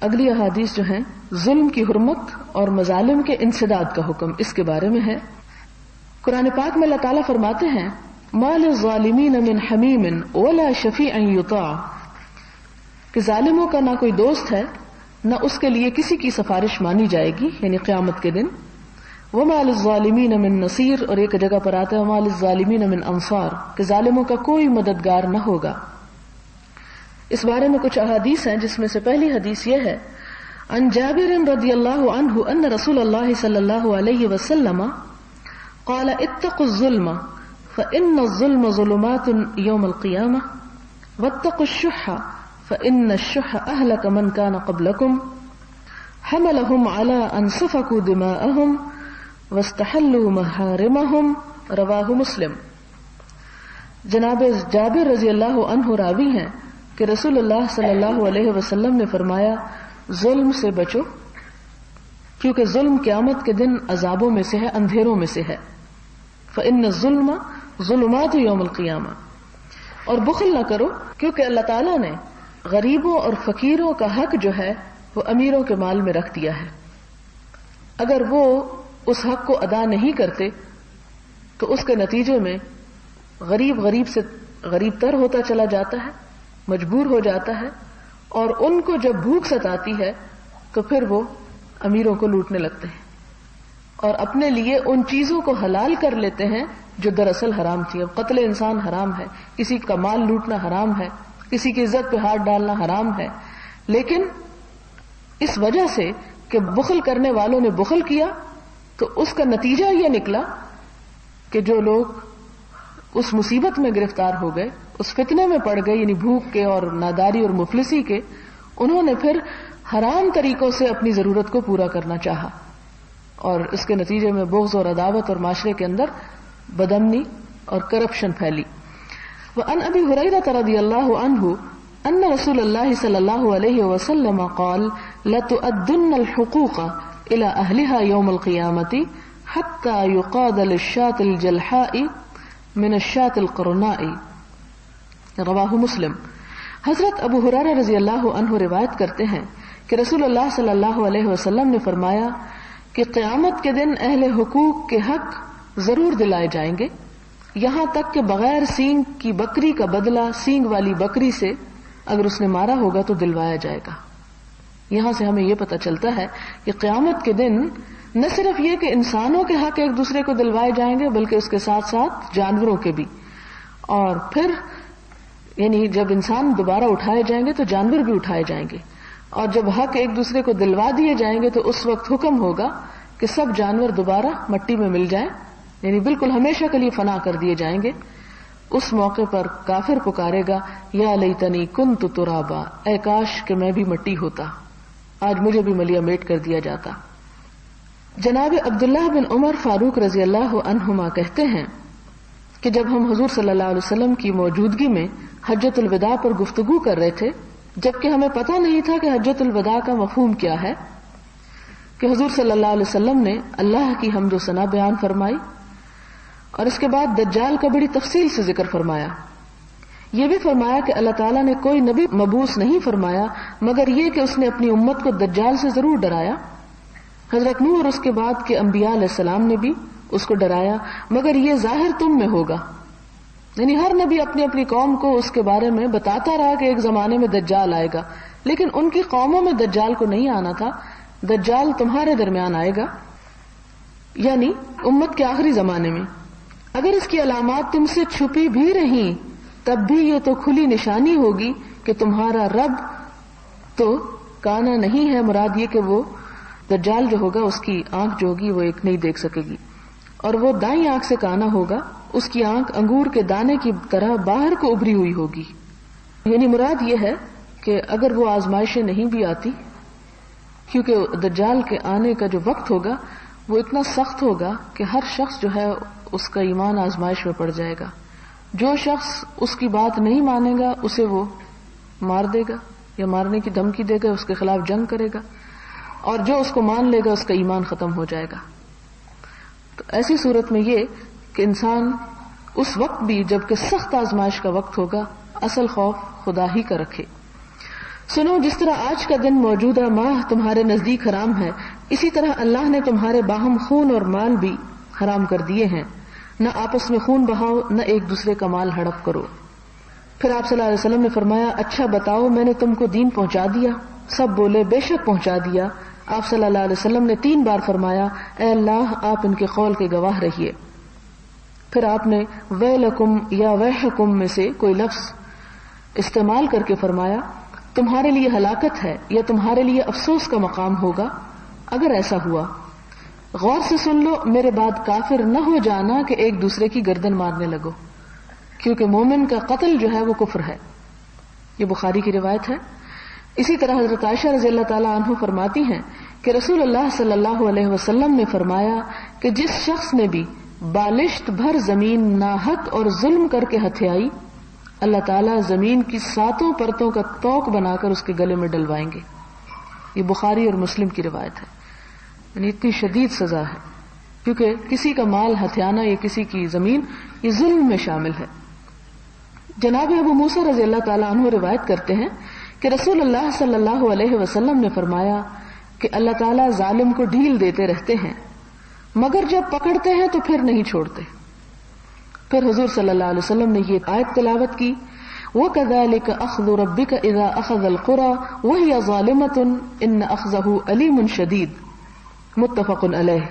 اگلی احادیث جو ہیں ظلم کی حرمت اور مظالم کے انسداد کا حکم، اس کے بارے میں ہے۔ قرآن پاک میں اللہ تعالیٰ فرماتے ہیں ما للظالمین من حمیم ولا شفیع یطاع، کہ ظالموں کا نہ کوئی دوست ہے نہ اس کے لیے کسی کی سفارش مانی جائے گی، یعنی قیامت کے دن۔ وما للظالمین من نصیر، اور ایک جگہ پر آتا ہے وما للظالمین من انصار، کہ ظالموں کا کوئی مددگار نہ ہوگا۔ اس بارے میں کچھ احادیث ہیں، جس میں سے پہلی حدیث یہ ہے عن جابر رضی اللہ عنہ ان رسول اللہ صلی اللہ علیہ وسلم قال اتقوا الظلم فإن الظلم ظلمات يوم القيامة واتقوا الشح فإن الشح أهلك من كان قبلكم حملهم على أن سفكوا دماءهم واستحلوا محارمهم رواہ مسلم۔ جناب جابر رضی اللہ عنہ راوی ہیں کہ رسول اللہ صلی اللہ علیہ وسلم نے فرمایا ظلم سے بچو، کیونکہ ظلم قیامت کے دن عذابوں میں سے ہے، اندھیروں میں سے ہے۔ فإن الظلم ظلمات یوم القیامہ، اور بخل نہ کرو کیونکہ اللہ تعالیٰ نے غریبوں اور فقیروں کا حق جو ہے وہ امیروں کے مال میں رکھ دیا ہے۔ اگر وہ اس حق کو ادا نہیں کرتے تو اس کے نتیجے میں غریب سے غریب تر ہوتا چلا جاتا ہے، مجبور ہو جاتا ہے، اور ان کو جب بھوک ستاتی ہے تو پھر وہ امیروں کو لوٹنے لگتے ہیں اور اپنے لیے ان چیزوں کو حلال کر لیتے ہیں جو دراصل حرام تھی۔ اب قتل انسان حرام ہے، کسی کا مال لوٹنا حرام ہے، کسی کی عزت پہ ہاتھ ڈالنا حرام ہے، لیکن اس وجہ سے کہ بخل کرنے والوں نے بخل کیا تو اس کا نتیجہ یہ نکلا کہ جو لوگ اس مصیبت میں گرفتار ہو گئے، اس فتنے میں پڑ گئے، یعنی بھوک کے اور ناداری اور مفلسی کے، انہوں نے پھر حرام طریقوں سے اپنی ضرورت کو پورا کرنا چاہا، اور اس کے نتیجے میں بغض اور عداوت اور معاشرے کے اندر بدامنی اور کرپشن پھیلی۔ وعن ابی ہریرہ رضی اللہ عنہ ان رسول اللہ صلی اللہ علیہ وسلم قال لتؤدن الحقوق الى اهلها يوم القيامة حتى يقاد للشاة الجلحاء من الشاة القرناء رواہ مسلم۔ حضرت ابو ہریرہ رضی اللہ عنہ روایت کرتے ہیں کہ رسول اللہ صلی اللہ علیہ وسلم نے فرمایا کہ قیامت کے دن اہل حقوق کے حق ضرور دلائے جائیں گے، یہاں تک کہ بغیر سینگ کی بکری کا بدلہ سینگ والی بکری سے اگر اس نے مارا ہوگا تو دلوایا جائے گا۔ یہاں سے ہمیں یہ پتہ چلتا ہے کہ قیامت کے دن نہ صرف یہ کہ انسانوں کے حق ایک دوسرے کو دلوائے جائیں گے بلکہ اس کے ساتھ ساتھ جانوروں کے بھی، اور پھر یعنی جب انسان دوبارہ اٹھائے جائیں گے تو جانور بھی اٹھائے جائیں گے، اور جب حق ایک دوسرے کو دلوا دیے جائیں گے تو اس وقت حکم ہوگا کہ سب جانور دوبارہ مٹی میں مل جائیں، یعنی بالکل ہمیشہ کے لیے فنا کر دیے جائیں گے۔ اس موقع پر کافر پکارے گا یا لیتنی کنت ترابا، اے کاش کہ میں بھی مٹی ہوتا، آج مجھے بھی ملیا میٹ کر دیا جاتا۔ جناب عبداللہ بن عمر فاروق رضی اللہ عنہما کہتے ہیں کہ جب ہم حضور صلی اللہ علیہ وسلم کی موجودگی میں حجۃ الوداع پر گفتگو کر رہے تھے، جبکہ ہمیں پتہ نہیں تھا کہ حجۃ الوداع کا مفہوم کیا ہے، کہ حضور صلی اللہ علیہ وسلم نے اللہ کی حمد و ثنا بیان فرمائی اور اس کے بعد دجال کا بڑی تفصیل سے ذکر فرمایا۔ یہ بھی فرمایا کہ اللہ تعالیٰ نے کوئی نبی مبعوث نہیں فرمایا مگر یہ کہ اس نے اپنی امت کو دجال سے ضرور ڈرایا۔ حضرت نوح اور اس کے بعد کے انبیاء علیہ السلام نے بھی اس کو ڈرایا، مگر یہ ظاہر تم میں ہوگا، یعنی ہر نبی اپنی اپنی قوم کو اس کے بارے میں بتاتا رہا کہ ایک زمانے میں دجال آئے گا، لیکن ان کی قوموں میں دجال کو نہیں آنا تھا، دجال تمہارے درمیان آئے گا، یعنی امت کے آخری زمانے میں۔ اگر اس کی علامات تم سے چھپی بھی رہیں تب بھی یہ تو کھلی نشانی ہوگی کہ تمہارا رب تو کانا نہیں ہے، مراد یہ کہ وہ دجال جو ہوگا اس کی آنکھ جو ہوگی وہ ایک نہیں دیکھ سکے گی، اور وہ دائیں آنکھ سے کانا ہوگا، اس کی آنکھ انگور کے دانے کی طرح باہر کو ابھری ہوئی ہوگی۔ یعنی مراد یہ ہے کہ اگر وہ آزمائشیں نہیں بھی آتی، کیونکہ دجال کے آنے کا جو وقت ہوگا وہ اتنا سخت ہوگا کہ ہر شخص جو ہے اس کا ایمان آزمائش میں پڑ جائے گا۔ جو شخص اس کی بات نہیں مانے گا اسے وہ مار دے گا یا مارنے کی دھمکی دے گا، اس کے خلاف جنگ کرے گا، اور جو اس کو مان لے گا اس کا ایمان ختم ہو جائے گا۔ تو ایسی صورت میں یہ کہ انسان اس وقت بھی جب کہ سخت آزمائش کا وقت ہوگا اصل خوف خدا ہی کا رکھے۔ سنو، جس طرح آج کا دن موجودہ ماہ تمہارے نزدیک حرام ہے، اسی طرح اللہ نے تمہارے باہم خون اور مال بھی حرام کر دیے ہیں، نہ آپس میں خون بہاؤ، نہ ایک دوسرے کا مال ہڑپ کرو۔ پھر آپ صلی اللہ علیہ وسلم نے فرمایا، اچھا بتاؤ، میں نے تم کو دین پہنچا دیا؟ سب بولے، بے شک پہنچا دیا۔ آپ صلی اللہ علیہ وسلم نے 3 بار فرمایا، اے اللہ آپ ان کے قول کے گواہ رہیے۔ پھر آپ نے ویلکم یا ویحکم میں سے کوئی لفظ استعمال کر کے فرمایا، تمہارے لیے ہلاکت ہے یا تمہارے لیے افسوس کا مقام ہوگا اگر ایسا ہوا۔ غور سے سن لو، میرے بعد کافر نہ ہو جانا کہ ایک دوسرے کی گردن مارنے لگو، کیونکہ مومن کا قتل جو ہے وہ کفر ہے۔ یہ بخاری کی روایت ہے۔ اسی طرح حضرت عائشہ رضی اللہ تعالی عنہ فرماتی ہیں کہ رسول اللہ صلی اللہ علیہ وسلم نے فرمایا کہ جس شخص نے بھی بالشت بھر زمین ناحق اور ظلم کر کے ہتھیائی، اللہ تعالیٰ زمین کی 7 پرتوں کا توق بنا کر اس کے گلے میں ڈلوائیں گے۔ یہ بخاری اور مسلم کی روایت ہے۔ یعنی اتنی شدید سزا ہے، کیونکہ کسی کا مال ہتھیانا یا کسی کی زمین یہ ظلم میں شامل ہے۔ جناب ابو موسیٰ رضی اللہ تعالیٰ عنہ روایت کرتے ہیں کہ رسول اللہ صلی اللہ علیہ وسلم نے فرمایا کہ اللہ تعالیٰ ظالم کو ڈھیل دیتے رہتے ہیں، مگر جب پکڑتے ہیں تو پھر نہیں چھوڑتے۔ پھر حضور صلی اللہ علیہ وسلم نے یہ آیت تلاوت کی، وَكَذَلِكَ أَخْذُ رَبِّكَ إِذَا أَخَذَ الْقُرَى وَهِيَ ظَالِمَةٌ إِنَّ أَخْذَهُ أَلِيمٌ شَدِيدٌ متفق علیہ۔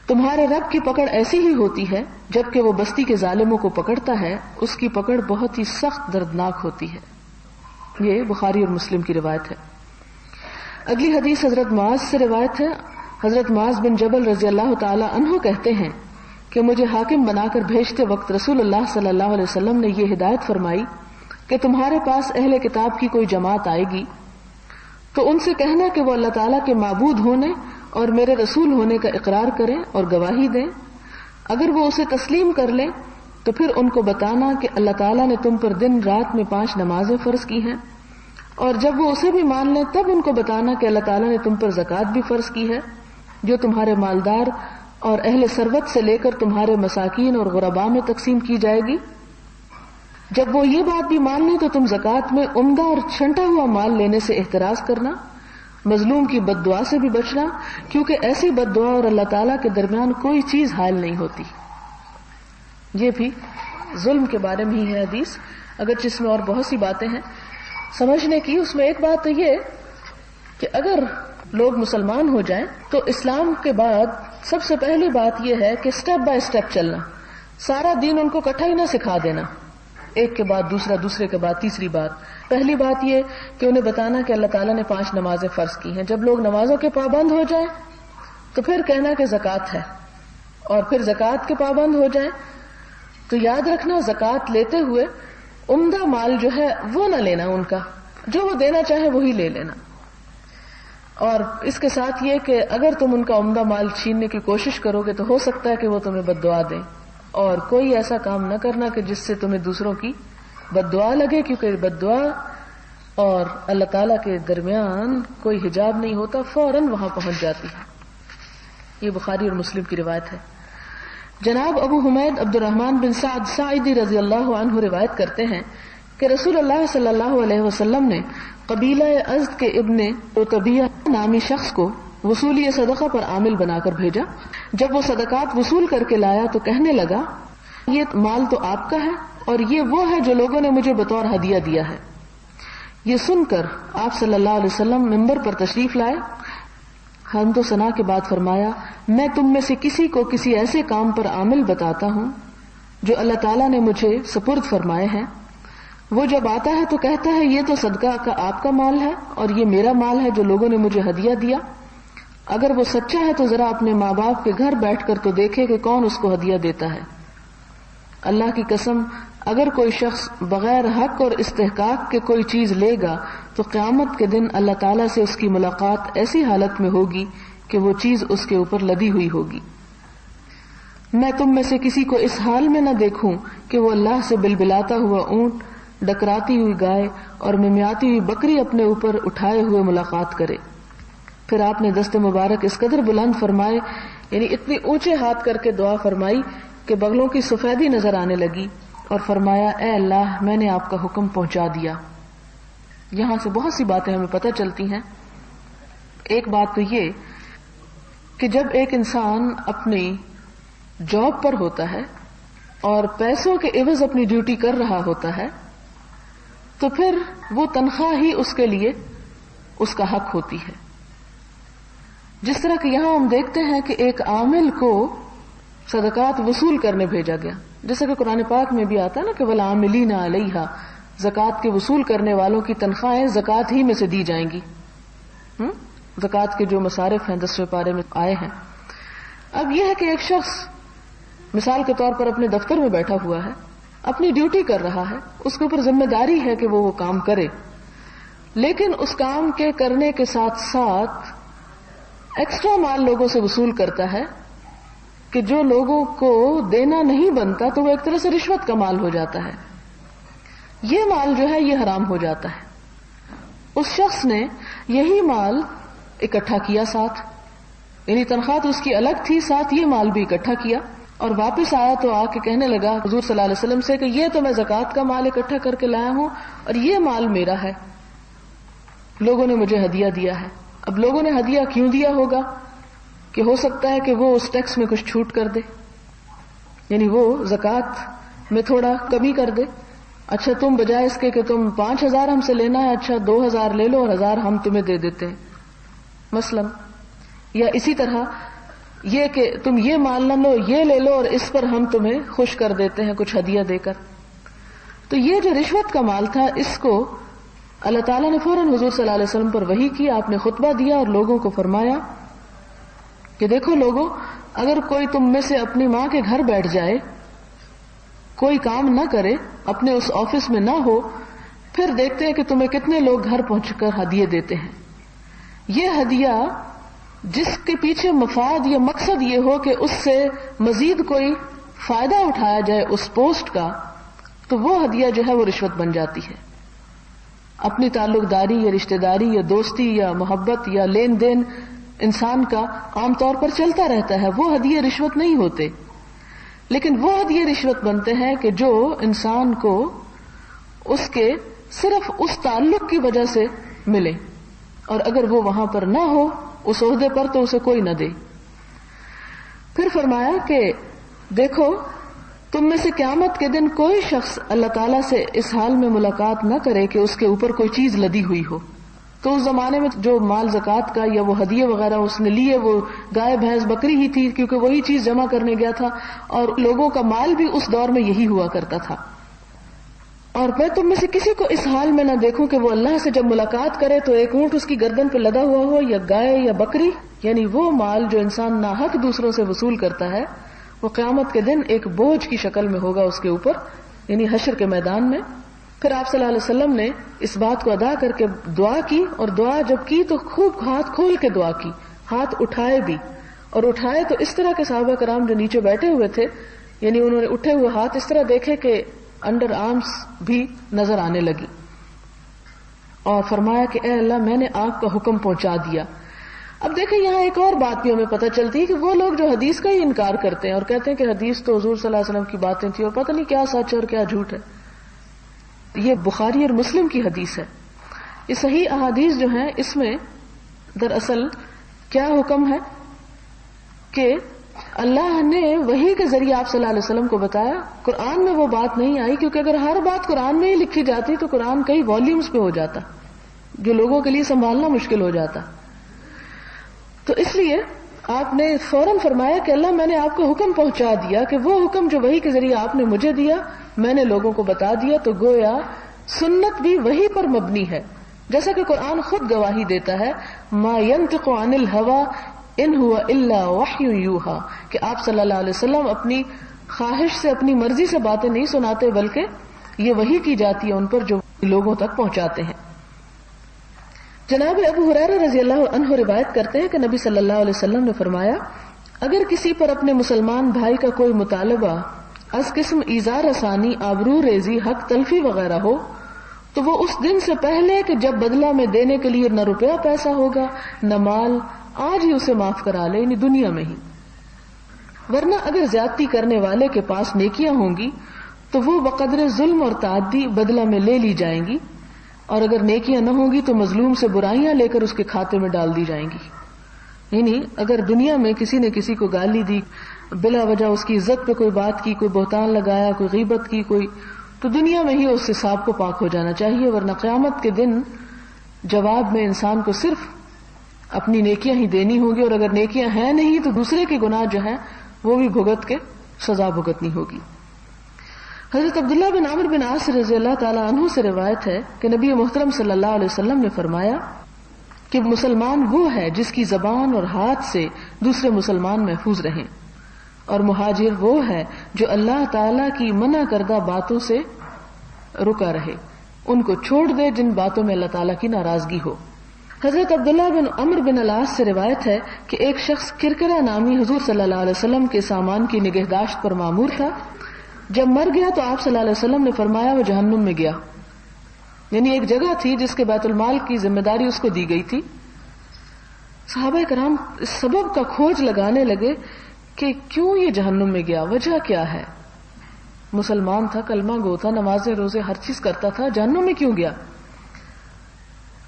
تمہارے رب کی پکڑ ایسی ہی ہوتی ہے جبکہ وہ بستی کے ظالموں کو پکڑتا ہے، اس کی پکڑ بہت ہی سخت دردناک ہوتی ہے۔ یہ بخاری اور مسلم کی روایت ہے۔ اگلی حدیث حضرت معاذ سے روایت ہے۔ حضرت معاذ بن جبل رضی اللہ تعالی عنہ کہتے ہیں کہ مجھے حاکم بنا کر بھیجتے وقت رسول اللہ صلی اللہ علیہ وسلم نے یہ ہدایت فرمائی کہ تمہارے پاس اہل کتاب کی کوئی جماعت آئے گی تو ان سے کہنا کہ وہ اللہ تعالیٰ کے معبود ہونے اور میرے رسول ہونے کا اقرار کریں اور گواہی دیں۔ اگر وہ اسے تسلیم کر لیں تو پھر ان کو بتانا کہ اللہ تعالیٰ نے تم پر دن رات میں 5 نمازیں فرض کی ہیں، اور جب وہ اسے بھی مان لیں تب ان کو بتانا کہ اللہ تعالیٰ نے تم پر زکوٰۃ بھی فرض کی ہے، جو تمہارے مالدار اور اہل ثروت سے لے کر تمہارے مساکین اور غرباء میں تقسیم کی جائے گی۔ جب وہ یہ بات بھی مان لیں تو تم زکوٰۃ میں عمدہ اور چھنٹا ہوا مال لینے سے احتراز کرنا، مظلوم کی بد دعا سے بھی بچنا، کیونکہ ایسی بد دعا اور اللہ تعالیٰ کے درمیان کوئی چیز حائل نہیں ہوتی۔ یہ بھی ظلم کے بارے میں ہی ہے حدیث، اگرچہ اس میں اور بہت سی باتیں ہیں سمجھنے کی۔ اس میں ایک بات تو یہ کہ اگر لوگ مسلمان ہو جائیں تو اسلام کے بعد سب سے پہلی بات یہ ہے کہ سٹیپ بائی سٹیپ چلنا، سارا دین ان کو اکٹھا ہی نہ سکھا دینا، ایک کے بعد دوسرا، دوسرے کے بعد تیسری بات۔ پہلی بات یہ کہ انہیں بتانا کہ اللہ تعالیٰ نے 5 نمازیں فرض کی ہیں۔ جب لوگ نمازوں کے پابند ہو جائیں تو پھر کہنا کہ زکوٰۃ ہے، اور پھر زکوٰۃ کے پابند ہو جائیں تو یاد رکھنا زکوٰۃ لیتے ہوئے عمدہ مال جو ہے وہ نہ لینا، ان کا جو وہ دینا چاہے وہی لے لینا۔ اور اس کے ساتھ یہ کہ اگر تم ان کا عمدہ مال چھیننے کی کوشش کرو گے تو ہو سکتا ہے کہ وہ تمہیں بد دعا دیں، اور کوئی ایسا کام نہ کرنا کہ جس سے تمہیں دوسروں کی بد دعا لگے، کیونکہ بد دعا اور اللہ تعالیٰ کے درمیان کوئی حجاب نہیں ہوتا، فوراً وہاں پہنچ جاتی ہے۔ یہ بخاری اور مسلم کی روایت ہے۔ جناب ابو حمید عبد الرحمن بن سعد ساعدی رضی اللہ عنہ روایت کرتے ہیں کہ رسول اللہ صلی اللہ علیہ وسلم نے قبیلہ ازد کے ابن رتبیہ نامی شخص کو وصولی صدقہ پر عامل بنا کر بھیجا۔ جب وہ صدقات وصول کر کے لایا تو کہنے لگا، یہ مال تو آپ کا ہے اور یہ وہ ہے جو لوگوں نے مجھے بطور ہدیہ دیا ہے۔ یہ سن کر آپ صلی اللہ علیہ وسلم ممبر پر تشریف لائے، حمد و ثنا کے بعد فرمایا، میں تم میں سے کسی کو کسی ایسے کام پر عامل بتاتا ہوں جو اللہ تعالیٰ نے مجھے سپرد فرمائے ہیں۔ وہ جب آتا ہے تو کہتا ہے یہ تو صدقہ کا آپ کا مال ہے اور یہ میرا مال ہے جو لوگوں نے مجھے ہدیہ دیا۔ اگر وہ سچا ہے تو ذرا اپنے ماں باپ کے گھر بیٹھ کر تو دیکھے کہ کون اس کو ہدیہ دیتا ہے۔ اللہ کی قسم، اگر کوئی شخص بغیر حق اور استحقاق کے کوئی چیز لے گا تو قیامت کے دن اللہ تعالیٰ سے اس کی ملاقات ایسی حالت میں ہوگی کہ وہ چیز اس کے اوپر لدی ہوئی ہوگی۔ میں تم میں سے کسی کو اس حال میں نہ دیکھوں کہ وہ اللہ سے بلبلاتا ہوا اونٹ، ڈکراتی ہوئی گائے اور ممیاتی ہوئی بکری اپنے اوپر اٹھائے ہوئے ملاقات کرے۔ پھر آپ نے دست مبارک اس قدر بلند فرمائے، یعنی اتنی اونچے ہاتھ کر کے دعا فرمائی کہ بغلوں کی سفیدی نظر آنے لگی، اور فرمایا، اے اللہ میں نے آپ کا حکم پہنچا دیا۔ یہاں سے بہت سی باتیں ہمیں پتہ چلتی ہیں. ایک بات تو یہ کہ جب ایک انسان اپنی جاب پر ہوتا ہے اور پیسوں کے عوض اپنی ڈیوٹی کر رہا ہوتا ہے تو پھر وہ تنخواہ ہی اس کے لیے اس کا حق ہوتی ہے. جس طرح کہ یہاں ہم دیکھتے ہیں کہ ایک عامل کو صدقات وصول کرنے بھیجا گیا، جیسا کہ قرآن پاک میں بھی آتا ہے نا کہ وَالْعَامِلِينَ عَلَيْهَا، زکوٰۃ کے وصول کرنے والوں کی تنخواہیں زکوٰۃ ہی میں سے دی جائیں گی. زکوٰۃ کے جو مصارف ہیں 10ویں پارے میں آئے ہیں. اب یہ ہے کہ ایک شخص مثال کے طور پر اپنے دفتر میں بیٹھا ہوا ہے، اپنی ڈیوٹی کر رہا ہے، اس کے اوپر ذمہ داری ہے کہ وہ کام کرے، لیکن اس کام کے کرنے کے ساتھ ساتھ ایکسٹرا مال لوگوں سے وصول کرتا ہے کہ جو لوگوں کو دینا نہیں بنتا تو وہ ایک طرح سے رشوت کا مال ہو جاتا ہے. یہ مال جو ہے یہ حرام ہو جاتا ہے. اس شخص نے یہی مال اکٹھا کیا ساتھ، یعنی تنخواہ تو اس کی الگ تھی، ساتھ یہ مال بھی اکٹھا کیا اور واپس آیا تو آ کے کہنے لگا حضور صلی اللہ علیہ وسلم سے کہ یہ تو میں زکوٰۃ کا مال اکٹھا کر کے لایا ہوں اور یہ مال میرا ہے، لوگوں نے مجھے ہدیہ دیا ہے. اب لوگوں نے ہدیہ کیوں دیا ہوگا کہ ہو سکتا ہے کہ وہ اس ٹیکس میں کچھ چھوٹ کر دے، یعنی وہ زکوٰۃ میں تھوڑا کمی کر دے. اچھا تم بجائے اس کے کہ تم 5,000 ہم سے لینا ہے، اچھا 2,000 لے لو اور 1,000 ہم تمہیں دے دیتے ہیں مثلا. یا اسی طرح یہ کہ تم یہ مال نہ لو، یہ لے لو اور اس پر ہم تمہیں خوش کر دیتے ہیں کچھ ہدیہ دے کر. تو یہ جو رشوت کا مال تھا اس کو اللہ تعالیٰ نے فوراً حضور صلی اللہ علیہ وسلم پر وحی کی. آپ نے خطبہ دیا اور لوگوں کو فرمایا کہ دیکھو لوگوں، اگر کوئی تم میں سے اپنی ماں کے گھر بیٹھ جائے، کوئی کام نہ کرے، اپنے اس آفس میں نہ ہو، پھر دیکھتے ہیں کہ تمہیں کتنے لوگ گھر پہنچ کر ہدیے دیتے ہیں. یہ ہدیہ جس کے پیچھے مفاد یا مقصد یہ ہو کہ اس سے مزید کوئی فائدہ اٹھایا جائے اس پوسٹ کا، تو وہ ہدیہ جو ہے وہ رشوت بن جاتی ہے. اپنی تعلق داری یا رشتہ داری یا دوستی یا محبت یا لین دین انسان کا عام طور پر چلتا رہتا ہے، وہ ہدیے رشوت نہیں ہوتے. لیکن وہ ہدیے رشوت بنتے ہیں کہ جو انسان کو اس کے صرف اس تعلق کی وجہ سے ملے، اور اگر وہ وہاں پر نہ ہو اس عہدے پر تو اسے کوئی نہ دے. پھر فرمایا کہ دیکھو تم میں سے قیامت کے دن کوئی شخص اللہ تعالیٰ سے اس حال میں ملاقات نہ کرے کہ اس کے اوپر کوئی چیز لدی ہوئی ہو. تو اس زمانے میں جو مال زکوٰۃ کا یا وہ ہدیے وغیرہ اس نے لیے وہ گائے بھینس بکری ہی تھی، کیونکہ وہی چیز جمع کرنے گیا تھا اور لوگوں کا مال بھی اس دور میں یہی ہوا کرتا تھا. اور میں تم میں سے کسی کو اس حال میں نہ دیکھوں کہ وہ اللہ سے جب ملاقات کرے تو ایک اونٹ اس کی گردن پہ لدا ہوا ہو یا گائے یا بکری، یعنی وہ مال جو انسان ناحق دوسروں سے وصول کرتا ہے وہ قیامت کے دن ایک بوجھ کی شکل میں ہوگا اس کے اوپر، یعنی حشر کے میدان میں. پھر آپ صلی اللہ علیہ وسلم نے اس بات کو ادا کر کے دعا کی، اور دعا جب کی تو خوب ہاتھ کھول کے دعا کی، ہاتھ اٹھائے بھی، اور اٹھائے تو اس طرح کے صحابہ کرام جو نیچے بیٹھے ہوئے تھے، یعنی انہوں نے اٹھے ہوئے ہاتھ اس طرح دیکھے کہ انڈر آرمز بھی نظر آنے لگی، اور فرمایا کہ اے اللہ میں نے آپ کا حکم پہنچا دیا. اب دیکھیں یہاں ایک اور بات بھی ہمیں پتہ چلتی ہے کہ وہ لوگ جو حدیث کا ہی انکار کرتے ہیں اور کہتے ہیں کہ حدیث تو حضور صلی اللہ علیہ وسلم کی باتیں تھیں اور پتہ نہیں کیا سچ اور کیا جھوٹ ہے. یہ بخاری اور مسلم کی حدیث ہے. یہ صحیح احادیث جو ہیں اس میں دراصل کیا حکم ہے کہ اللہ نے وحی کے ذریعے آپ صلی اللہ علیہ وسلم کو بتایا. قرآن میں وہ بات نہیں آئی، کیونکہ اگر ہر بات قرآن میں ہی لکھی جاتی تو قرآن کئی والیومز پہ ہو جاتا جو لوگوں کے لیے سنبھالنا مشکل ہو جاتا. تو اس لیے آپ نے فوراً فرمایا کہ اللہ میں نے آپ کو حکم پہنچا دیا کہ وہ حکم جو وحی کے ذریعے آپ نے مجھے دیا میں نے لوگوں کو بتا دیا. تو گویا سنت بھی وحی پر مبنی ہے، جیسا کہ قرآن خود گواہی دیتا ہے ما ينطق عن الهوى ان هو الا وحی یوحی، کہ آپ صلی اللہ علیہ وسلم اپنی خواہش سے اپنی مرضی سے باتیں نہیں سناتے بلکہ یہ وحی کی جاتی ہے ان پر جو لوگوں تک پہنچاتے ہیں. جناب ابو ہریرہ رضی اللہ عنہ روایت کرتے ہیں کہ نبی صلی اللہ علیہ وسلم نے فرمایا اگر کسی پر اپنے مسلمان بھائی کا کوئی مطالبہ از قسم ایذا رسانی، آبرو ریزی، حق تلفی وغیرہ ہو تو وہ اس دن سے پہلے کہ جب بدلہ میں دینے کے لیے نہ روپیہ پیسہ ہوگا نہ مال، آج ہی اسے معاف کرا لے، یعنی دنیا میں ہی. ورنہ اگر زیادتی کرنے والے کے پاس نیکیاں ہوں گی تو وہ بقدر ظلم اور تعدی بدلہ میں لے لی جائیں گی، اور اگر نیکیاں نہ ہوں گی تو مظلوم سے برائیاں لے کر اس کے کھاتے میں ڈال دی جائیں گی. یعنی اگر دنیا میں کسی نے کسی کو گالی دی، بلا وجہ اس کی عزت پہ کوئی بات کی، کوئی بہتان لگایا، کوئی غیبت کی، تو دنیا میں ہی اس حساب کو پاک ہو جانا چاہیے، ورنہ قیامت کے دن جواب میں انسان کو صرف اپنی نیکیاں ہی دینی ہوں گی، اور اگر نیکیاں ہیں نہیں تو دوسرے کے گناہ جو ہیں وہ بھی بھگت کے سزا بھگتنی ہوگی. حضرت عبداللہ بن عمرو بن عاص رضی اللہ تعالیٰ عنہ سے روایت ہے کہ نبی محترم صلی اللہ علیہ وسلم نے فرمایا کہ مسلمان وہ ہے جس کی زبان اور ہاتھ سے دوسرے مسلمان محفوظ رہیں، اور مہاجر وہ ہے جو اللہ تعالیٰ کی منع کردہ باتوں سے رکا رہے، ان کو چھوڑ دے جن باتوں میں اللہ تعالیٰ کی ناراضگی ہو. حضرت عبداللہ بن عمرو بن العاص سے روایت ہے کہ ایک شخص کرکرا نامی حضور صلی اللہ علیہ وسلم کے سامان کی نگہداشت پر مامور تھا. جب مر گیا تو آپ صلی اللہ علیہ وسلم نے فرمایا وہ جہنم میں گیا. یعنی ایک جگہ تھی جس کے بیت المال کی ذمہ داری اس کو دی گئی تھی. صحابہ کرام اس سبب کا کھوج لگانے لگے کہ کیوں یہ جہنم میں گیا، وجہ کیا ہے. مسلمان تھا، کلمہ گو تھا، نمازیں روزے ہر چیز کرتا تھا، جہنم میں کیوں گیا.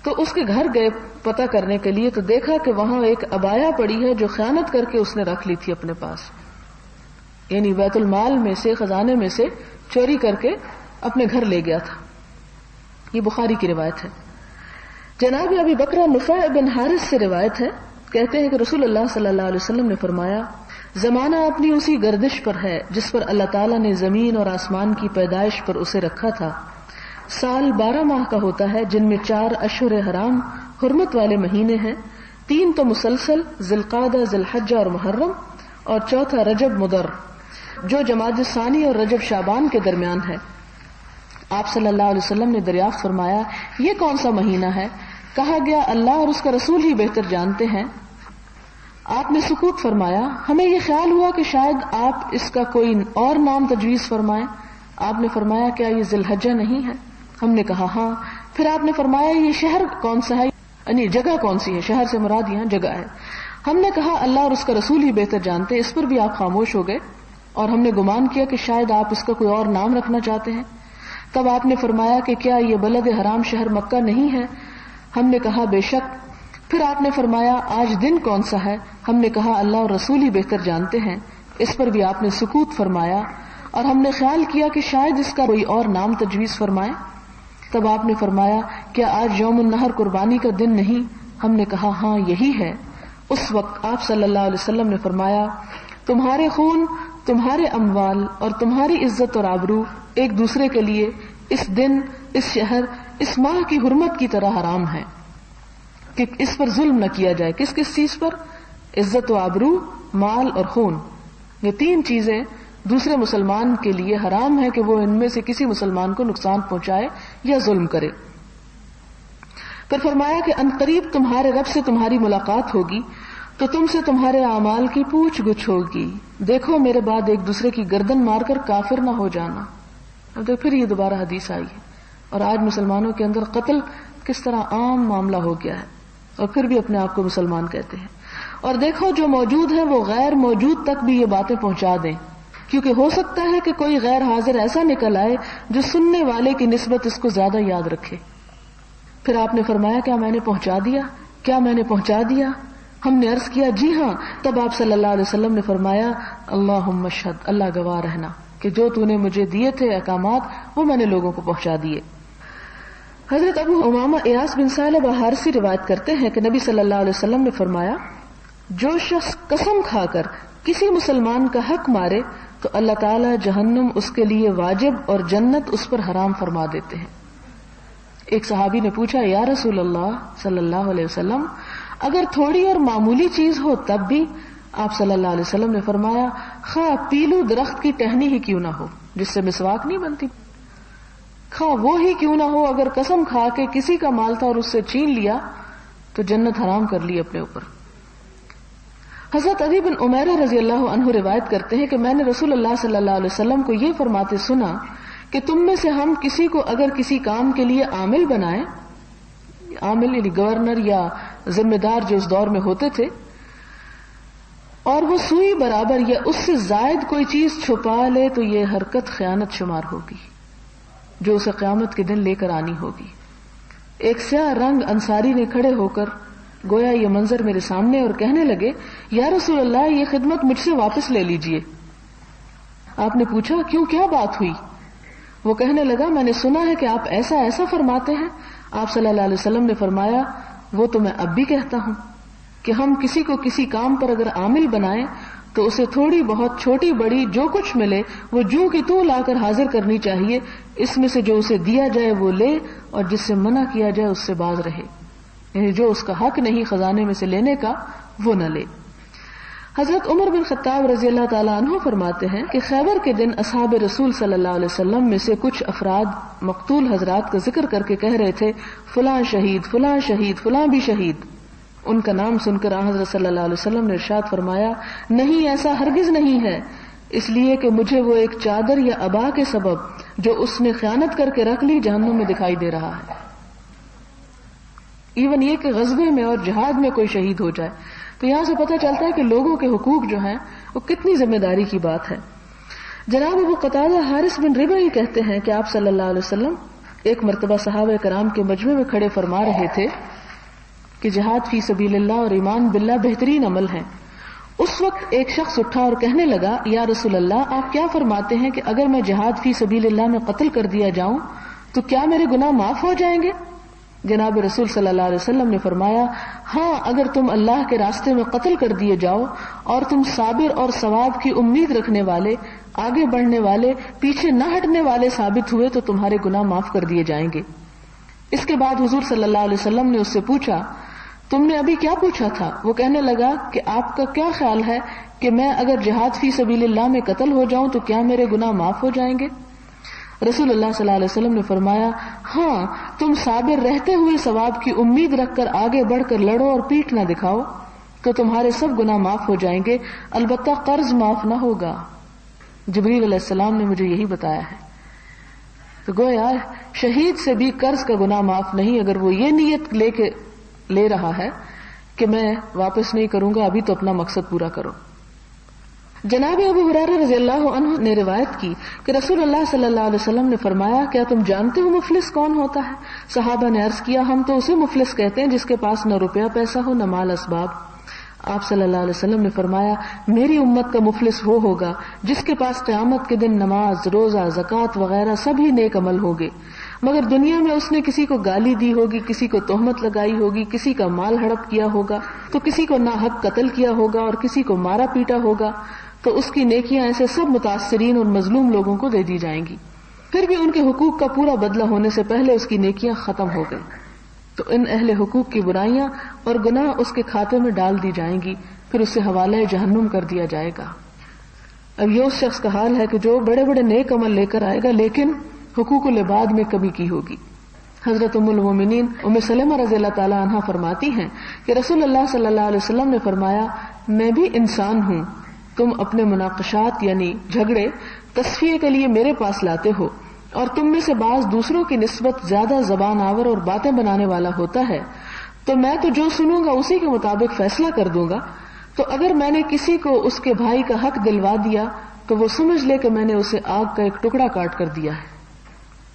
تو اس کے گھر گئے پتہ کرنے کے لیے، تو دیکھا کہ وہاں ایک عبایا پڑی ہے جو خیانت کر کے اس نے رکھ لی تھی اپنے پاس. یعنی بیت المال میں سے، خزانے میں سے چوری کر کے اپنے گھر لے گیا تھا. یہ بخاری کی روایت ہے. جناب ابی بکر نفیع بن حارث سے روایت ہے، کہتے ہیں کہ رسول اللہ صلی اللہ علیہ وسلم نے فرمایا زمانہ اپنی اسی گردش پر ہے جس پر اللہ تعالیٰ نے زمین اور آسمان کی پیدائش پر اسے رکھا تھا. سال 12 ماہ کا ہوتا ہے جن میں 4 اشہر حرام حرمت والے مہینے ہیں، 3 تو مسلسل ذی القعدہ، ذی الحجہ اور محرم، اور چوتھا رجب مضر جو جمادی ثانی اور رجب شعبان کے درمیان ہے. آپ صلی اللہ علیہ وسلم نے دریافت فرمایا یہ کون سا مہینہ ہے؟ کہا گیا اللہ اور اس کا رسول ہی بہتر جانتے ہیں. آپ نے سکوت فرمایا. ہمیں یہ خیال ہوا کہ شاید آپ اس کا کوئی اور نام تجویز فرمائیں. آپ نے فرمایا کیا یہ ذی الحجہ نہیں ہے؟ ہم نے کہا ہاں. پھر آپ نے فرمایا یہ شہر کون سا ہے، یعنی جگہ کون سی ہے، شہر سے مراد یہاں جگہ ہے. ہم نے کہا اللہ اور اس کا رسول ہی بہتر جانتے. اس پر بھی آپ خاموش ہو گئے اور ہم نے گمان کیا کہ شاید آپ اس کا کوئی اور نام رکھنا چاہتے ہیں. تب آپ نے فرمایا کہ کیا یہ بلد حرام شہر مکہ نہیں ہے؟ ہم نے کہا بے شک. پھر آپ نے فرمایا آج دن کون سا ہے؟ ہم نے کہا اللہ اور رسول ہی بہتر جانتے ہیں. اس پر بھی آپ نے سکوت فرمایا اور ہم نے خیال کیا کہ شاید اس کا کوئی اور نام تجویز فرمائیں. تب آپ نے فرمایا کیا آج یوم النحر قربانی کا دن نہیں؟ ہم نے کہا ہاں یہی ہے. اس وقت آپ صلی اللہ علیہ وسلم نے فرمایا تمہارے خون، تمہارے اموال اور تمہاری عزت اور آبرو ایک دوسرے کے لیے اس دن، اس شہر، اس ماہ کی حرمت کی طرح حرام ہے کہ اس پر ظلم نہ کیا جائے. کس کس چیز پر؟ عزت و آبرو، مال اور خون. یہ 3 چیزیں دوسرے مسلمان کے لیے حرام ہے کہ وہ ان میں سے کسی مسلمان کو نقصان پہنچائے یا ظلم کرے. پھر فرمایا کہ عنقریب تمہارے رب سے تمہاری ملاقات ہوگی تو تم سے تمہارے اعمال کی پوچھ گچھ ہوگی. دیکھو میرے بعد ایک دوسرے کی گردن مار کر کافر نہ ہو جانا. اب پھر یہ دوبارہ حدیث آئی ہے، اور آج مسلمانوں کے اندر قتل کس طرح عام معاملہ ہو گیا ہے، اور پھر بھی اپنے آپ کو مسلمان کہتے ہیں. اور دیکھو جو موجود ہے وہ غیر موجود تک بھی یہ باتیں پہنچا دیں، کیونکہ ہو سکتا ہے کہ کوئی غیر حاضر ایسا نکل آئے جو سننے والے کی نسبت اس کو زیادہ یاد رکھے. پھر آپ نے فرمایا کیا میں نے پہنچا دیا؟ کیا میں نے پہنچا دیا؟ ہم نے عرض کیا جی ہاں. تب آپ صلی اللہ علیہ وسلم نے فرمایا اللہم اشہد، اللہ گواہ رہنا کہ جو تو نے مجھے دیے تھے احکامات وہ میں نے لوگوں کو پہنچا دیے. حضرت ابو امامہ ایاس بن ثعلبہ حارثی روایت کرتے ہیں کہ نبی صلی اللہ علیہ وسلم نے فرمایا جو شخص قسم کھا کر کسی مسلمان کا حق مارے تو اللہ تعالی جہنم اس کے لیے واجب اور جنت اس پر حرام فرما دیتے ہیں. ایک صحابی نے پوچھا یا رسول اللہ صلی اللہ علیہ وسلم اگر تھوڑی اور معمولی چیز ہو تب بھی؟ آپ صلی اللہ علیہ وسلم نے فرمایا خواہ پیلو درخت کی ٹہنی ہی کیوں نہ ہو جس سے مسواک نہیں بنتی، خواہ وہ ہی کیوں نہ ہو، اگر قسم کھا کے کسی کا مال تھا اور اس سے چھین لیا تو جنت حرام کر لی اپنے اوپر. حضرت علی بن عمیرہ رضی اللہ عنہ روایت کرتے ہیں کہ میں نے رسول اللہ صلی اللہ علیہ وسلم کو یہ فرماتے سنا کہ تم میں سے ہم کسی کو اگر کسی کام کے لیے عامل بنائیں، عامل یعنی گورنر یا ذمہ دار جو اس دور میں ہوتے تھے، اور وہ سوئی برابر یا اس سے زائد کوئی چیز چھپا لے تو یہ حرکت خیانت شمار ہوگی جو اسے قیامت کے دن لے کر آنی ہوگی. ایک سیاہ رنگ انصاری نے کھڑے ہو کر گویا یہ منظر میرے سامنے اور کہنے لگے یا رسول اللہ یہ خدمت مجھ سے واپس لے لیجئے. آپ نے پوچھا کیوں، کیا بات ہوئی؟ وہ کہنے لگا میں نے سنا ہے کہ آپ ایسا ایسا فرماتے ہیں. آپ صلی اللہ علیہ وسلم نے فرمایا وہ تو میں اب بھی کہتا ہوں کہ ہم کسی کو کسی کام پر اگر عامل بنائیں تو اسے تھوڑی بہت چھوٹی بڑی جو کچھ ملے وہ جو کہ تو لا کر حاضر کرنی چاہیے. اس میں سے جو اسے دیا جائے وہ لے اور جس سے منع کیا جائے اس سے باز رہے، یعنی جو اس کا حق نہیں خزانے میں سے لینے کا وہ نہ لے. حضرت عمر بن خطاب رضی اللہ تعالیٰ عنہ فرماتے ہیں کہ خیبر کے دن اصحاب رسول صلی اللہ علیہ وسلم میں سے کچھ افراد مقتول حضرات کا ذکر کر کے کہہ رہے تھے فلاں شہید فلاں شہید فلاں بھی شہید. ان کا نام سن کر حضرت صلی اللہ علیہ وسلم نے ارشاد فرمایا نہیں، ایسا ہرگز نہیں ہے، اس لیے کہ مجھے وہ ایک چادر یا عبا کے سبب جو اس نے خیانت کر کے رکھ لی جہنم میں دکھائی دے رہا ہے. ایون یہ کہ غزوے میں اور جہاد میں کوئی شہید ہو جائے تو یہاں سے پتہ چلتا ہے کہ لوگوں کے حقوق جو ہیں وہ کتنی ذمہ داری کی بات ہے. جناب ابو قتادہ حارث بن ربعی کہتے ہیں کہ آپ صلی اللہ علیہ وسلم ایک مرتبہ صحابہ کرام کے مجمع میں کھڑے فرما رہے تھے کہ جہاد فی سبیل اللہ اور ایمان باللہ بہترین عمل ہے. اس وقت ایک شخص اٹھا اور کہنے لگا یا رسول اللہ آپ کیا فرماتے ہیں کہ اگر میں جہاد فی سبیل اللہ میں قتل کر دیا جاؤں تو کیا میرے گناہ معاف ہو جائیں گے؟ جناب رسول صلی اللہ علیہ وسلم نے فرمایا ہاں، اگر تم اللہ کے راستے میں قتل کر دیے جاؤ اور تم صابر اور ثواب کی امید رکھنے والے، آگے بڑھنے والے، پیچھے نہ ہٹنے والے ثابت ہوئے تو تمہارے گناہ معاف کر دیے جائیں گے. اس کے بعد حضور صلی اللہ علیہ وسلم نے اس سے پوچھا تم نے ابھی کیا پوچھا تھا؟ وہ کہنے لگا کہ آپ کا کیا خیال ہے کہ میں اگر جہاد فی سبیل اللہ میں قتل ہو جاؤں تو کیا میرے گناہ معاف ہو جائیں گے؟ رسول اللہ صلی اللہ علیہ وسلم نے فرمایا ہاں، تم صابر رہتے ہوئے ثواب کی امید رکھ کر آگے بڑھ کر لڑو اور پیٹھ نہ دکھاؤ تو تمہارے سب گناہ معاف ہو جائیں گے، البتہ قرض معاف نہ ہوگا. جبریل علیہ السلام نے مجھے یہی بتایا ہے. تو گویا شہید سے بھی قرض کا گناہ معاف نہیں اگر وہ یہ نیت لے رہا ہے کہ میں واپس نہیں کروں گا، ابھی تو اپنا مقصد پورا کرو. جناب ابو ہریرہ رضی اللہ عنہ نے روایت کی کہ رسول اللہ صلی اللہ علیہ وسلم نے فرمایا کیا تم جانتے ہو مفلس کون ہوتا ہے؟ صحابہ نے عرض کیا ہم تو اسے مفلس کہتے ہیں جس کے پاس نہ روپیہ پیسہ ہو نہ مال اسباب. آپ صلی اللہ علیہ وسلم نے فرمایا میری امت کا مفلس وہ ہوگا جس کے پاس قیامت کے دن نماز، روزہ، زکوٰۃ وغیرہ سبھی نیک عمل ہوگے، مگر دنیا میں اس نے کسی کو گالی دی ہوگی، کسی کو تہمت لگائی ہوگی، کسی کا مال ہڑپ کیا ہوگا، تو کسی کو ناحق قتل کیا ہوگا اور کسی کو مارا پیٹا ہوگا، تو اس کی نیکیاں ایسے سب متاثرین اور مظلوم لوگوں کو دے دی جائیں گی. پھر بھی ان کے حقوق کا پورا بدلہ ہونے سے پہلے اس کی نیکیاں ختم ہو گئی تو ان اہل حقوق کی برائیاں اور گناہ اس کے کھاتے میں ڈال دی جائیں گی، پھر اسے حوالہ جہنم کر دیا جائے گا. اب یہ اس شخص کا حال ہے کہ جو بڑے بڑے نیک عمل لے کر آئے گا لیکن حقوق العباد میں کمی کی ہوگی. حضرت ام المومنین ام سلمہ رضی اللہ تعالی عنہا فرماتی ہیں کہ رسول اللہ صلی اللہ علیہ وسلم نے فرمایا میں بھی انسان ہوں، تم اپنے مناقشات یعنی جھگڑے تصفیے کے لیے میرے پاس لاتے ہو اور تم میں سے بعض دوسروں کی نسبت زیادہ زبان آور اور باتیں بنانے والا ہوتا ہے، تو میں تو جو سنوں گا اسی کے مطابق فیصلہ کر دوں گا. تو اگر میں نے کسی کو اس کے بھائی کا حق دلوا دیا تو وہ سمجھ لے کہ میں نے اسے آگ کا ایک ٹکڑا کاٹ کر دیا ہے.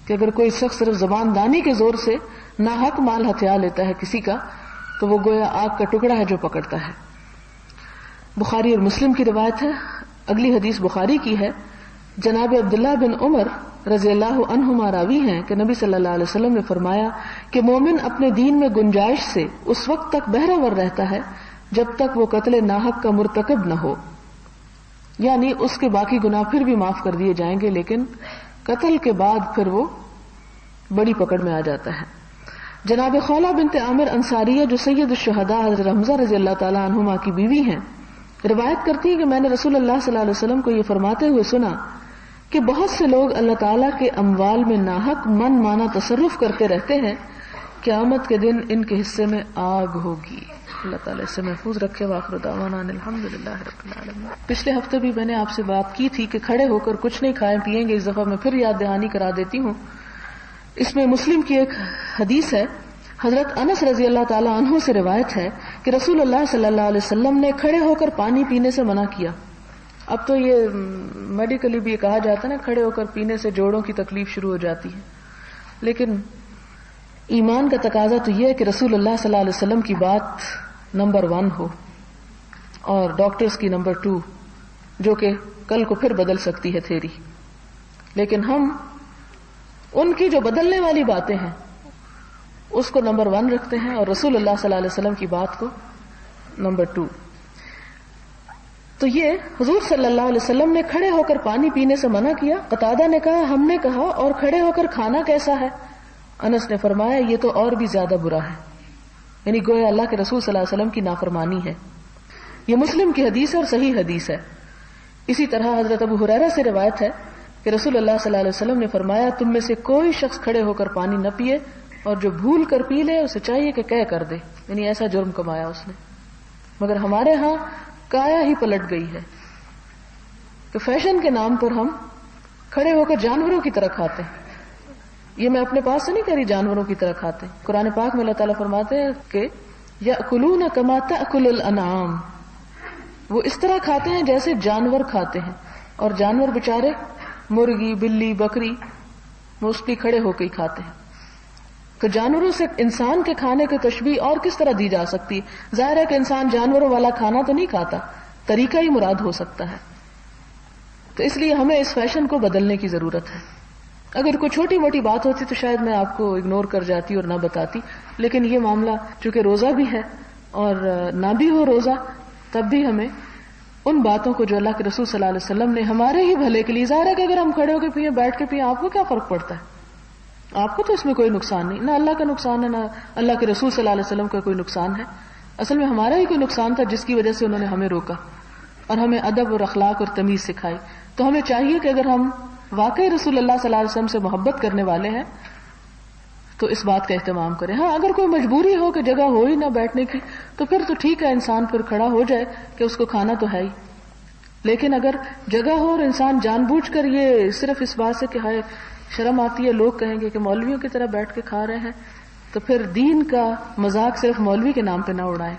کہ اگر کوئی شخص صرف زبان دانی کے زور سے ناحق مال ہتھیا لیتا ہے کسی کا تو وہ گویا آگ کا ٹکڑا ہے جو پکڑتا ہے. بخاری اور مسلم کی روایت ہے. اگلی حدیث بخاری کی ہے. جناب عبداللہ بن عمر رضی اللہ عنہما راوی ہیں کہ نبی صلی اللہ علیہ وسلم نے فرمایا کہ مومن اپنے دین میں گنجائش سے اس وقت تک بہرہ رہتا ہے جب تک وہ قتل ناحق کا مرتکب نہ ہو، یعنی اس کے باقی گناہ پھر بھی معاف کر دیے جائیں گے لیکن قتل کے بعد پھر وہ بڑی پکڑ میں آ جاتا ہے. جناب خولہ بنت عامر انصاریہ جو سید الشہداء حضرت حمزہ رضی اللہ تعالی عنہما کی بیوی ہیں روایت کرتی ہیں کہ میں نے رسول اللہ صلی اللہ علیہ وسلم کو یہ فرماتے ہوئے سنا کہ بہت سے لوگ اللہ تعالیٰ کے اموال میں ناحق من مانا تصرف کرتے رہتے ہیں، قیامت کے دن ان کے حصے میں آگ ہوگی. اللہ تعالیٰ اس سے محفوظ رکھے. وآخر دعوانا الحمدللہ رب العالمین. پچھلے ہفتے بھی میں نے آپ سے بات کی تھی کہ کھڑے ہو کر کچھ نہیں کھائیں پیئیں گے. اس دفعہ میں پھر یاد دہانی کرا دیتی ہوں. اس میں مسلم کی ایک حدیث ہے. حضرت انس رضی اللہ تعالیٰ عنہ سے روایت ہے کہ رسول اللہ صلی اللہ علیہ وسلم نے کھڑے ہو کر پانی پینے سے منع کیا. اب تو یہ میڈیکلی بھی یہ کہا جاتا ہے نا کھڑے ہو کر پینے سے جوڑوں کی تکلیف شروع ہو جاتی ہے، لیکن ایمان کا تقاضا تو یہ ہے کہ رسول اللہ صلی اللہ علیہ وسلم کی بات نمبر 1 ہو اور ڈاکٹرز کی نمبر 2، جو کہ کل کو پھر بدل سکتی ہے تھیری. لیکن ہم ان کی جو بدلنے والی باتیں ہیں اس کو نمبر 1 رکھتے ہیں اور رسول اللہ صلی اللہ علیہ وسلم کی بات کو نمبر 2. تو یہ حضور صلی اللہ علیہ وسلم نے کھڑے ہو کر پانی پینے سے منع کیا. قتادہ نے کہا ہم نے کہا اور کھڑے ہو کر کھانا کیسا ہے؟ انس نے فرمایا یہ تو اور بھی زیادہ برا ہے، یعنی گویا اللہ کے رسول صلی اللہ علیہ وسلم کی نافرمانی ہے. یہ مسلم کی حدیث ہے اور صحیح حدیث ہے. اسی طرح حضرت ابو ہریرہ سے روایت ہے کہ رسول اللہ صلی اللہ علیہ وسلم نے فرمایا تم میں سے کوئی شخص کھڑے ہو کر پانی نہ پیے اور جو بھول کر پی لے اسے چاہیے کہ کہہ کر دے، یعنی ایسا جرم کمایا اس نے. مگر ہمارے ہاں کایا ہی پلٹ گئی ہے کہ فیشن کے نام پر ہم کھڑے ہو کر جانوروں کی طرح کھاتے ہیں. یہ میں اپنے پاس سے نہیں کہہ رہی، جانوروں کی طرح کھاتے ہیں. قرآن پاک میں اللہ تعالیٰ فرماتے ہیں کہ یأکلون کما تأکل الانعام، وہ اس طرح کھاتے ہیں جیسے جانور کھاتے ہیں، اور جانور بےچارے مرغی بلی بکری موسٹلی کھڑے ہو کے ہی کھاتے ہیں. تو جانوروں سے انسان کے کھانے کی تشبیہ اور کس طرح دی جا سکتی ہے؟ ظاہر ہے کہ انسان جانوروں والا کھانا تو نہیں کھاتا، طریقہ ہی مراد ہو سکتا ہے. تو اس لیے ہمیں اس فیشن کو بدلنے کی ضرورت ہے. اگر کوئی چھوٹی موٹی بات ہوتی تو شاید میں آپ کو اگنور کر جاتی اور نہ بتاتی، لیکن یہ معاملہ چونکہ روزہ بھی ہے اور نہ بھی ہو روزہ تب بھی ہمیں ان باتوں کو جو اللہ کے رسول صلی اللہ علیہ وسلم نے ہمارے ہی بھلے کے لیے، ظاہر ہے کہ اگر ہم کھڑے ہو کے پیئیں بیٹھ کے پیئیں آپ کو کیا فرق پڑتا ہے؟ آپ کو تو اس میں کوئی نقصان نہیں، نہ اللہ کا نقصان ہے نہ اللہ کے رسول صلی اللہ علیہ وسلم کا کوئی نقصان ہے. اصل میں ہمارا ہی کوئی نقصان تھا جس کی وجہ سے انہوں نے ہمیں روکا اور ہمیں ادب اور اخلاق اور تمیز سکھائی. تو ہمیں چاہیے کہ اگر ہم واقعی رسول اللہ صلی اللہ علیہ وسلم سے محبت کرنے والے ہیں تو اس بات کا اہتمام کریں. ہاں اگر کوئی مجبوری ہو کہ جگہ ہو ہی نہ بیٹھنے کی تو پھر تو ٹھیک ہے، انسان پھر کھڑا ہو جائے کہ اس کو کھانا تو ہے ہی. لیکن اگر جگہ ہو اور انسان جان بوجھ کر یہ صرف اس بات سے کہ ہائے شرم آتی ہے لوگ کہیں گے کہ مولویوں کی طرح بیٹھ کے کھا رہے ہیں، تو پھر دین کا مذاق صرف مولوی کے نام پہ نہ اڑائیں.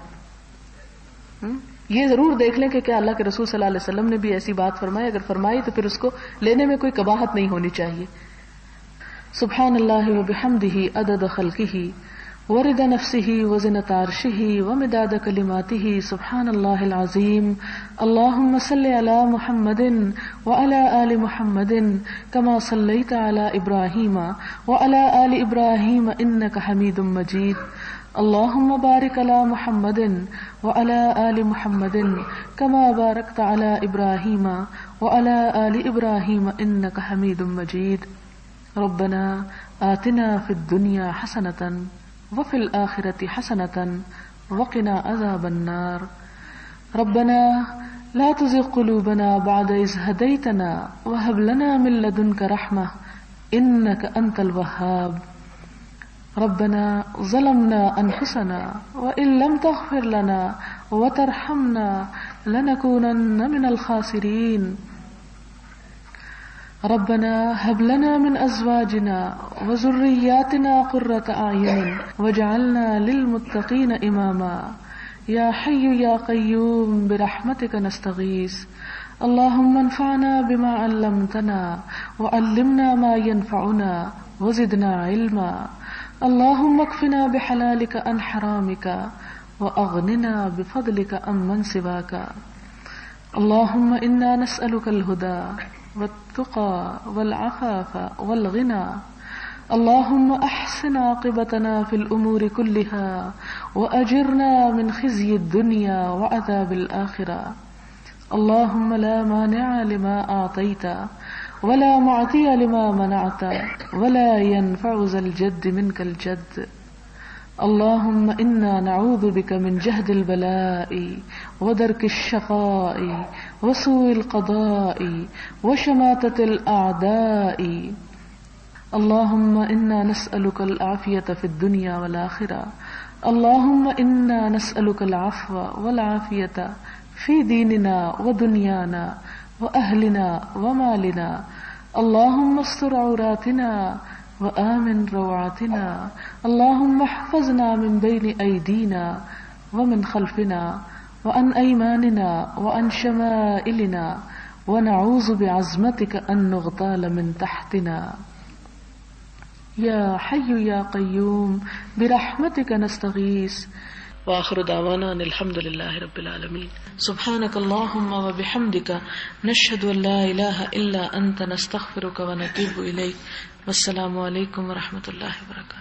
یہ ضرور دیکھ لیں کہ کیا اللہ کے رسول صلی اللہ علیہ وسلم نے بھی ایسی بات فرمائی، اگر فرمائی تو پھر اس کو لینے میں کوئی قباحت نہیں ہونی چاہیے. سبحان اللہ وبحمدہ عدد خلقہ ورضا نفسہ وزنۃ عرشہ ومداد کلماتہ. سبحان اللہ العظیم. اللہم صل علی محمد وعلی آل محمد کما صلیت علی ابراہیم وعلی آل ابراہیم انک حمید مجید. اللہم بارک علی محمد وعلی آل محمد کما بارکت علی ابراہیم وعلی آل ابراہیم انک حمید مجید. ربنا آتنا فی الدنیا حسنۃ وفی الآخرۃ حسنۃ وقنا عذاب النار. ربنا لا تزغ قلوبنا بعد إذ هديتنا وهب لنا من لدنك رحمة إنك أنت الوهاب. ربنا ظلمنا أنفسنا وإن لم تغفر لنا وترحمنا لنكونن من الخاسرين. ربنا هب لنا من أزواجنا وذرياتنا قرة أعين واجعلنا للمتقين إماما. يا حي يا قيوم برحمتك نستغيث. اللهم انفعنا بما علمتنا وعلمنا ما ينفعنا وزدنا علما. اللهم اكفنا بحلالك عن حرامك وأغننا بفضلك عمن سواك. اللهم إنا نسألك الهدى والتقى والعفاف والغنى. اللهم أحسن عاقبتنا في الأمور كلها وأجرنا من خزي الدنيا وعذاب الآخرة. اللهم لا مانع لما أعطيت ولا معطي لما منعت ولا ينفع ذا الجد منك الجد. اللهم إنا نعوذ بك من جهد البلاء ودرك الشقاء وسوء القضاء وشماتة الأعداء. اللهم إنا نسألك العافية في الدنيا والآخرة. اللهم إنا نسألك العفو والعافية في ديننا ودنيانا وأهلنا ومالنا. اللهم استر عوراتنا وآمن روعاتنا. اللهم احفظنا من بين أيدينا ومن خلفنا وعن أيماننا وعن شمائلنا ونعوذ بعظمتك أن نغتال من تحتنا. یا حی یا قیوم برحمتک نستغیث. وآخر دعوانا ان الحمد للہ رب العالمین. سبحانک اللہم وبحمدک نشہد ان لا الہ الا انت نستغفرک ونتوب الیک. والسلام علیکم ورحمۃ اللہ وبرکاتہ.